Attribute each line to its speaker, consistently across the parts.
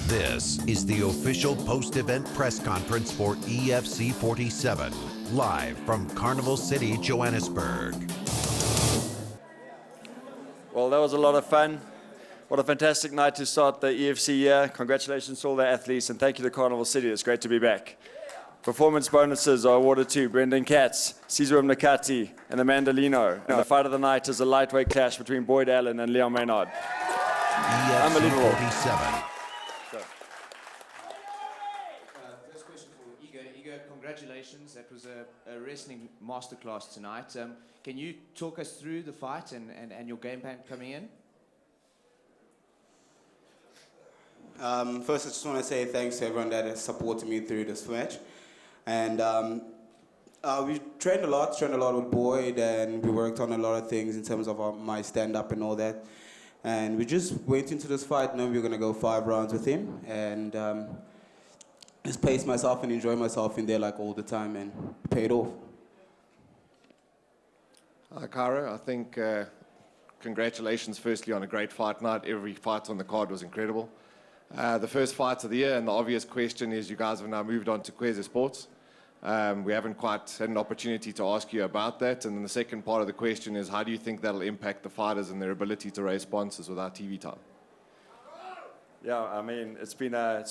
Speaker 1: This is the official post-event press conference for EFC 47, live from Carnival City, Johannesburg.
Speaker 2: Well, that was a lot of fun. What a fantastic night to start the EFC year. Congratulations to all the athletes, and thank you to Carnival City. It's great to be back. Performance bonuses are awarded to Brendan Katz, Cesar Mnakati, and Amanda Lino. And the fight of the night is a lightweight clash between Boyd Allen and Leon Maynard.
Speaker 1: EFC
Speaker 2: Unbelievable.
Speaker 1: 47.
Speaker 3: First question for Igor. Igor, congratulations. That was a wrestling masterclass tonight. Can you talk us through the fight and your game plan coming in?
Speaker 4: First, I just want to say thanks to everyone that has supported me through this match. And we trained a lot with Boyd, and we worked on a lot of things in terms of my stand-up and all that. And we just went into this fight knowing we were going to go 5 rounds with him, and just pace myself and enjoy myself in there like all the time, and it paid off.
Speaker 5: Hi, Cara. I think congratulations firstly on a great fight night. Every fight on the card was incredible. The first fight of the year, and the obvious question is you guys have now moved on to Kweza Sports. We haven't quite had an opportunity to ask you about that. And then the second part of the question is, how do you think that'll impact the fighters and their ability to raise sponsors without TV time?
Speaker 2: Yeah, I mean, it's been a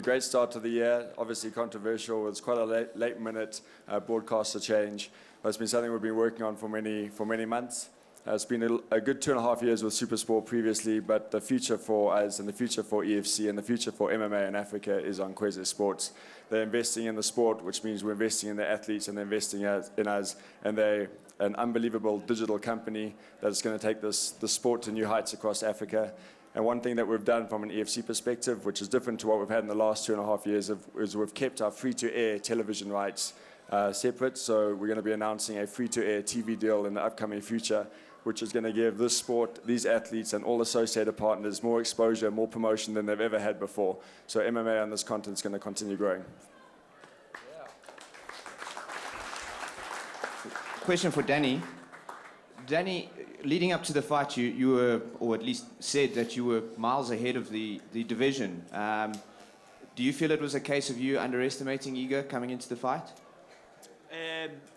Speaker 2: great start to the year. Obviously controversial. It's quite a late minute broadcaster change, but it's been something we've been working on for many months. It's been a good 2.5 years with Supersport previously, but the future for us and the future for EFC and the future for MMA in Africa is on Kweza Sports. They're investing in the sport, which means we're investing in the athletes, and they're investing in us, and they're an unbelievable digital company that is going to take the sport to new heights across Africa. And one thing that we've done from an EFC perspective, which is different to what we've had in the last 2.5 years, is we've kept our free-to-air television rights separate. So we're going to be announcing a free-to-air TV deal in the upcoming future, which is going to give this sport, these athletes, and all associated partners more exposure, more promotion than they've ever had before. So MMA on this continent is going to continue growing.
Speaker 3: Question for Danny. Danny, leading up to the fight, you were, or at least said that you were miles ahead of the division. Do you feel it was a case of you underestimating Igor coming into the fight?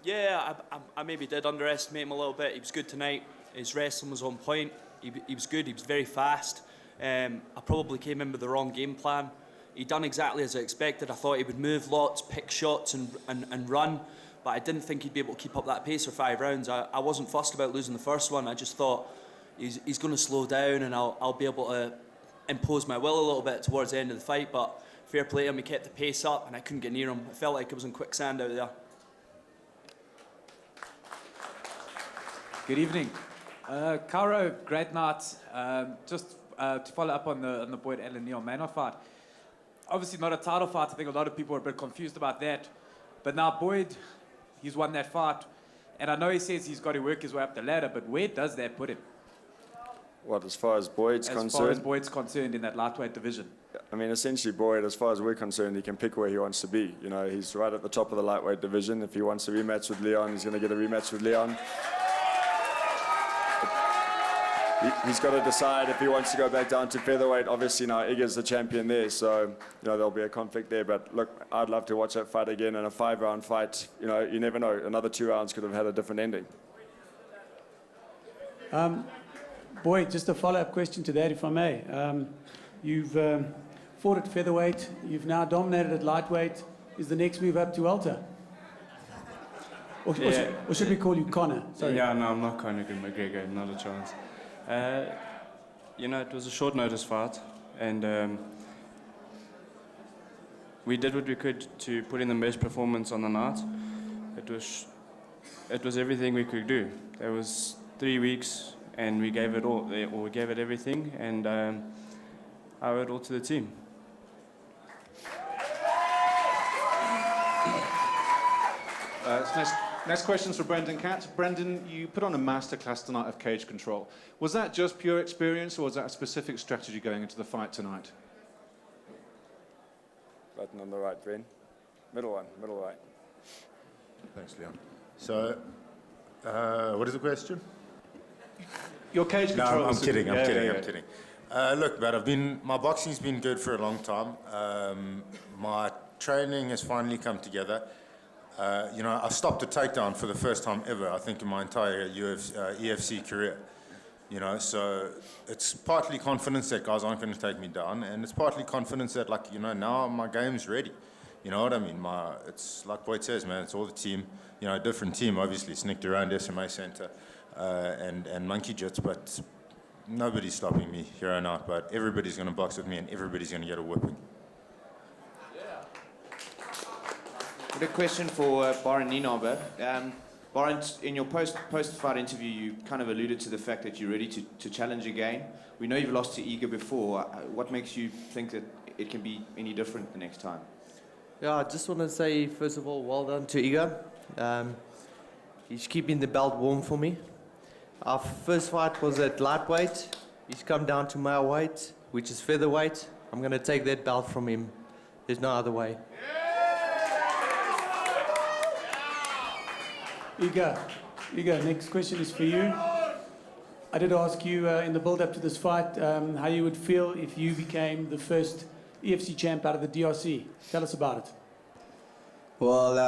Speaker 6: Yeah, I maybe did underestimate him a little bit. He was good tonight. His wrestling was on point. He was good. He was very fast. I probably came in with the wrong game plan. He done exactly as I expected. I thought he would move lots, pick shots and run, but I didn't think he'd be able to keep up that pace for 5 rounds. I wasn't fussed about losing the first one. I just thought he's going to slow down and I'll be able to impose my will a little bit towards the end of the fight, but fair play to him. He kept the pace up and I couldn't get near him. I felt like it was in quicksand out there.
Speaker 7: Good evening. Caro, great night. Just to follow up on the Boyd Allen Neil Maynard fight. Obviously not a title fight. I think a lot of people are a bit confused about that. But now Boyd, he's won that fight. And I know he says he's got to work his way up the ladder, but where does that put him?
Speaker 2: What, as far as Boyd's concerned?
Speaker 7: As far as Boyd's concerned in that lightweight division.
Speaker 2: I mean, essentially, Boyd, as far as we're concerned, he can pick where he wants to be. You know, he's right at the top of the lightweight division. If he wants a rematch with Leon, he's going to get a rematch with Leon. He's got to decide if he wants to go back down to featherweight. Obviously, now Igor's the champion there, so you know there'll be a conflict there. But look, I'd love to watch that fight again in a 5-round fight. You know, you never know. Another 2 rounds could have had a different ending.
Speaker 8: Boyd, just a follow-up question to that, if I may. You've fought at featherweight. You've now dominated at lightweight. Is the next move up to welter? Or should we call you Conor? Sorry.
Speaker 9: Yeah, no, I'm not Conor McGregor. Not a chance. You know, it was a short notice fight, and we did what we could to put in the best performance on the night. It was everything we could do. There was 3 weeks, and we gave it all, or we gave it everything, and I owe it all to the team.
Speaker 10: Next question's for Brendan Katz. Brendan, you put on a masterclass tonight of cage control. Was that just pure experience, or was that a specific strategy going into the fight tonight?
Speaker 2: Button on the right, Ben. Middle right.
Speaker 11: Thanks, Leon. So, what is the question?
Speaker 10: Your cage control.
Speaker 11: No, I'm kidding. Look, but my boxing's been good for a long time. My training has finally come together. I stopped a takedown for the first time ever, I think, in my entire EFC career. So it's partly confidence that guys aren't going to take me down, and it's partly confidence that, now my game's ready. You know what I mean? It's like Boyd says, man, it's all the team. A different team, obviously, snicked around SMA Centre and Monkey Jits, but nobody's stopping me here on out. But everybody's going to box with me, and everybody's going to get a whipping.
Speaker 3: Got a question for Byron Nienaber. Byron, in your post-fight interview, you kind of alluded to the fact that you're ready to challenge again. We know you've lost to Iga before. What makes you think that it can be any different the next time?
Speaker 12: Yeah, I just want to say, first of all, well done to Iga. He's keeping the belt warm for me. Our first fight was at lightweight. He's come down to my weight, which is featherweight. I'm going to take that belt from him. There's no other way.
Speaker 8: Iga, next question is for you. I did ask you in the build-up to this fight how you would feel if you became the first EFC champ out of the DRC. Tell us about it.
Speaker 4: Well,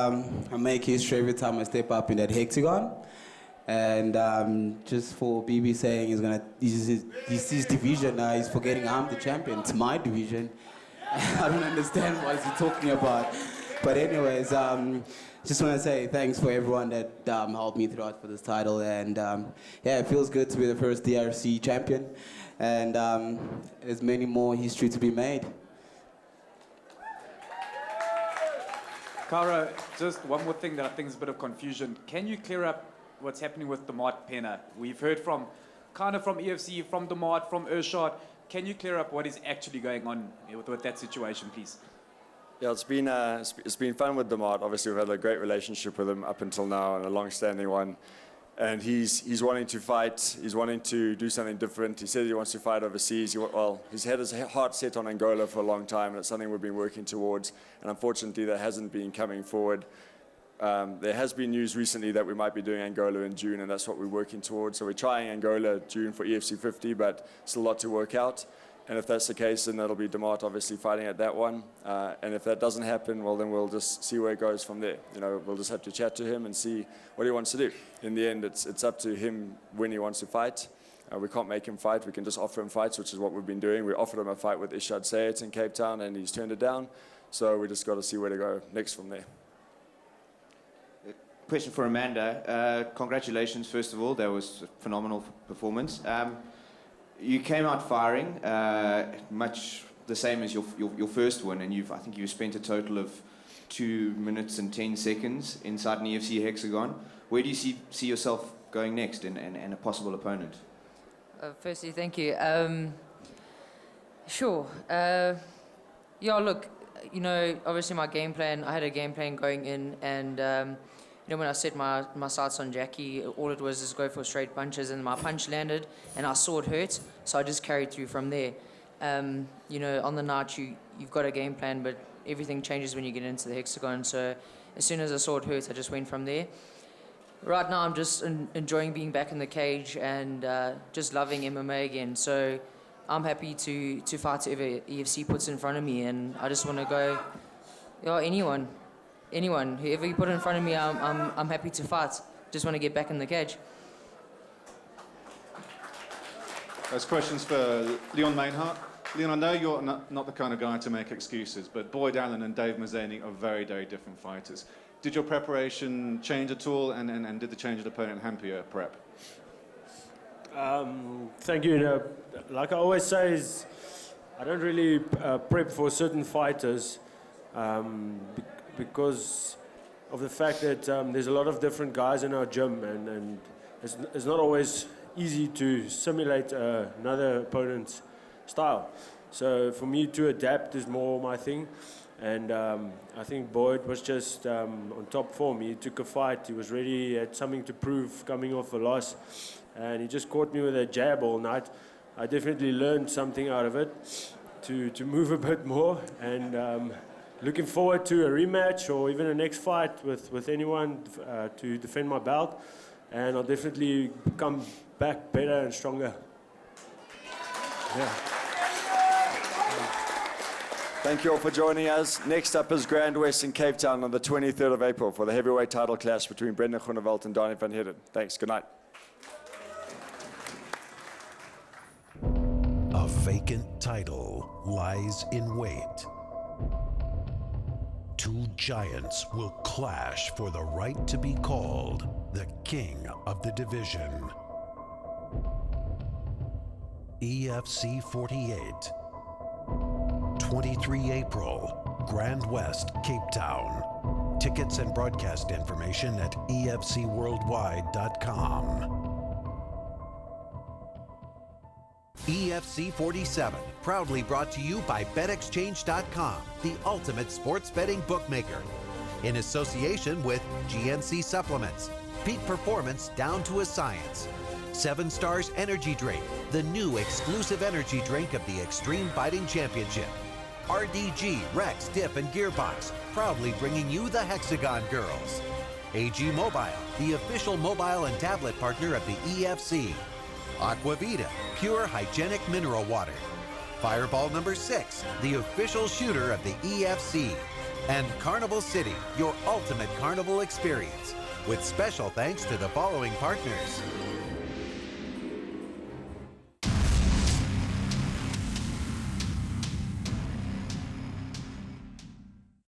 Speaker 4: I make history every time I step up in that hexagon. And just for BB saying this is division, he's forgetting I'm the champion. It's my division. I don't understand what he's talking about. But anyways, just want to say thanks for everyone that helped me throughout for this title. And it feels good to be the first DRC champion. And there's many more history to be made.
Speaker 7: Caro, just one more thing that I think is a bit of confusion. Can you clear up what's happening with Demart Penna? We've heard from EFC, from Demart, from Urshad. Can you clear up what is actually going on with that situation, please?
Speaker 2: Yeah, it's been fun with Demart. Obviously, we've had a great relationship with him up until now, and a long-standing one. And he's wanting to fight. He's wanting to do something different. He said he wants to fight overseas. He's had his heart set on Angola for a long time, and it's something we've been working towards. And unfortunately, that hasn't been coming forward. There has been news recently that we might be doing Angola in June, and that's what we're working towards. So we're trying Angola June for EFC 50, but still a lot to work out. And if that's the case, then that'll be Demart obviously fighting at that one. And if that doesn't happen, well, then we'll just see where it goes from there. We'll just have to chat to him and see what he wants to do. In the end, it's up to him when he wants to fight. We can't make him fight. We can just offer him fights, which is what we've been doing. We offered him a fight with Ishad Sayed in Cape Town, and he's turned it down. So we just got to see where to go next from there.
Speaker 3: Question for Amanda. Congratulations, first of all. That was a phenomenal performance. You came out firing, much the same as your first one, and I think you've spent a total of 2 minutes and 10 seconds inside an EFC hexagon. Where do you see yourself going next and a possible opponent?
Speaker 13: Firstly, thank you. Sure. Look, obviously my game plan, I had a game plan going in, and when I set my sights on Jackie, all it was is go for straight punches, and my punch landed, and I saw it hurt, so I just carried through from there. On the night, you've got a game plan, but everything changes when you get into the hexagon, so as soon as I saw it hurt, I just went from there. Right now, I'm just enjoying being back in the cage and just loving MMA again, so I'm happy to fight whoever EFC puts in front of me, and I just want to go, anyone, whoever you put in front of me, I'm happy to fight. Just want to get back in the cage.
Speaker 10: There's questions for Leon Mainhart. Leon, I know you're not the kind of guy to make excuses, but Boyd Allen and Dave Mazzeni are very, very different fighters. Did your preparation change at all, and did the change of opponent hamper your prep?
Speaker 14: Thank you. Like I always say, I don't really prep for certain fighters. Because of the fact that there's a lot of different guys in our gym, and it's not always easy to simulate another opponent's style. So for me to adapt is more my thing, and I think Boyd was just on top form. He took a fight, he was ready, he had something to prove coming off a loss, and he just caught me with a jab all night. I definitely learned something out of it to move a bit more, and looking forward to a rematch or even a next fight with anyone to defend my belt, and I'll definitely come back better and stronger.
Speaker 2: Thank you all for joining us. Next up is Grand West in Cape Town on the 23rd of April for the heavyweight title clash between Brendan Groenewald and Donnie van Heerden. Thanks. Good night.
Speaker 1: A vacant title lies in wait. Two giants will clash for the right to be called the king of the division. EFC 48. 23 April, Grand West, Cape Town. Tickets and broadcast information at efcworldwide.com. EFC 47, proudly brought to you by BetExchange.com, the ultimate sports betting bookmaker. In association with GNC Supplements, peak performance down to a science. 7 Stars Energy Drink, the new exclusive energy drink of the Extreme Fighting Championship. RDG, Rex, Dip, and Gearbox, proudly bringing you the Hexagon Girls. AG Mobile, the official mobile and tablet partner of the EFC. Aquavita, pure hygienic mineral water. Fireball number 6, the official shooter of the EFC. And Carnival City, your ultimate carnival experience. With special thanks to the following partners: